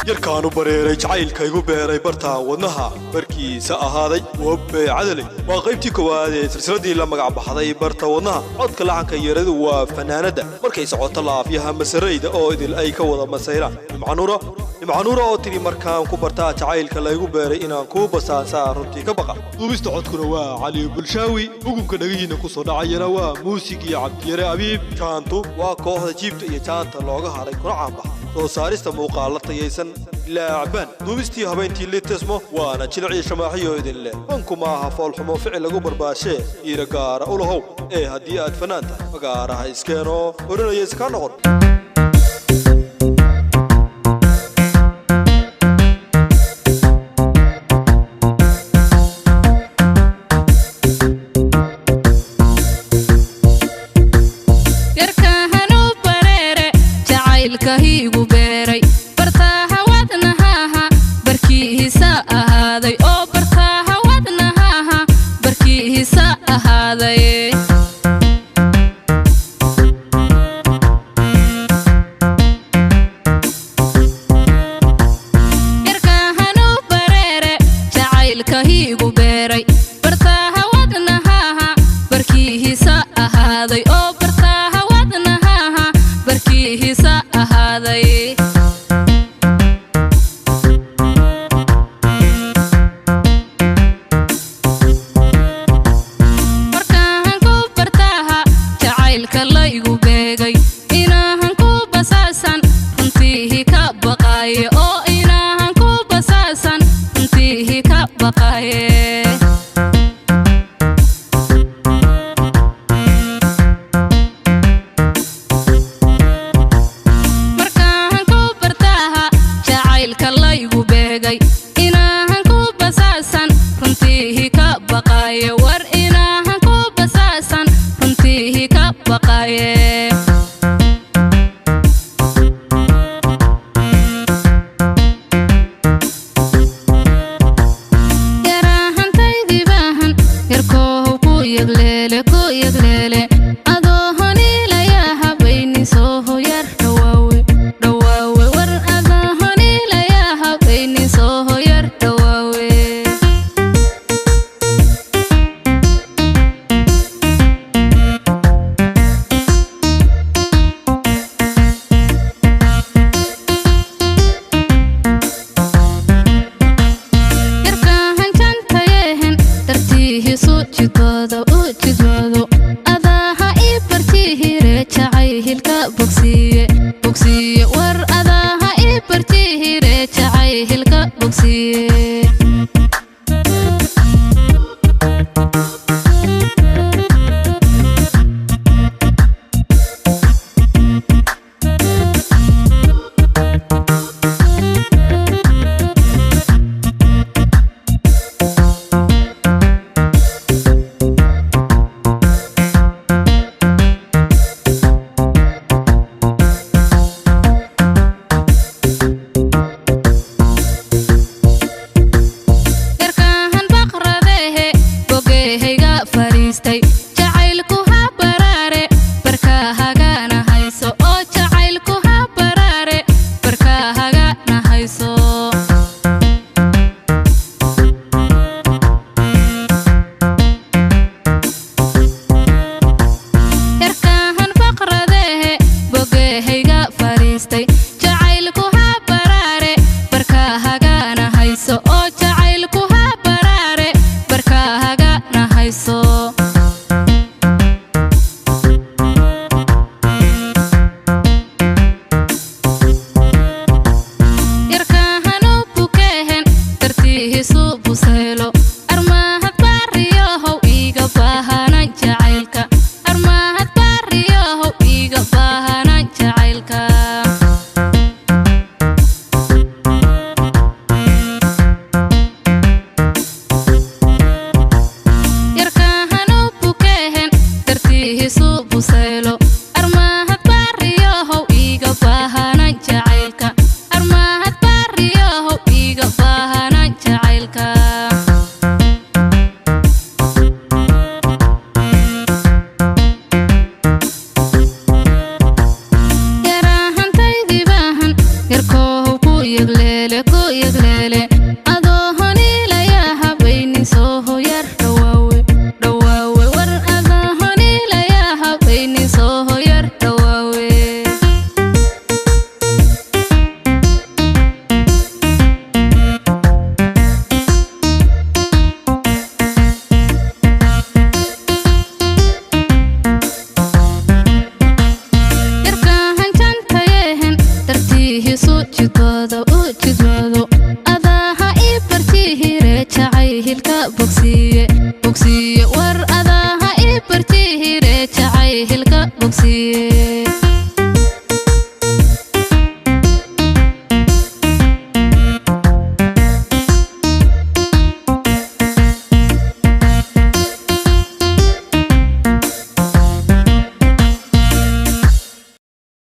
يركانو بريري جعيل كيغو بيري برتا ودنها بركي ساهاداي وبي عدلي وقيبتي كوادي سلسلدي لما قعبخداي برتا ودنها codka laxanka yaradu waa fanaanada markay socoto laafiyaha masarayda oo idil ay ka wada masayra nimcanuura oo tiri markaan ku bartaa jacaylka laygu beeray inaan ku basaansaa runtii ka baqa duubista codkuna waa cali bulshaawi ugunka dhagihiina ku soo dhacayana waa muusig iyo cabdiyare abiib jaantu waa kooxda jiibta iyo jaanta looga haray kuna caanbaxa soo saarista muuqaala tayaysan laacbaan duubistii habeyntii litismo waana jilciyo shamaaxiyo idin leh banku maaha foolxumo ficil lagu barbaashee iira gaara u lahow ee haddii aad fanaan tahay magaaraha iskeenoo oranaya iska noqon kahiigu beeray bartaaha wadnahaha barkiisa ahaaday oo bartaaha wadnahaha barkiisa ahaaday yarkaahanu bareere jacayl kahiigu beeray bartaaha wadnahaha barkiisa ahaaday oo bartaaha wadnahaha barkiisa ahaaday markaan ku bartaaha jacaylka laygu beegay inaahan ku basaasan runtiihi ka baqaaye oo inaahan ku basaasan runtiihi ka baqaaye inaahan ku basaasan runtiihi ka baqaaye war inaahan ku basaasan runtiihi ka baqaaye yaraahantaydi baahan yarkoow ku yagleele adoo honiilayaa habayni soo yar dhawaawe war adoo honiilayaa habayni soo yar dhawaawe yarkaahan jantayehen dartiihisu jidoodo adaaha ii bartihire jacaylka bogsiye war adaaha ii bartihire jacaylka bogsiye dartiisu jidkooda u jidwado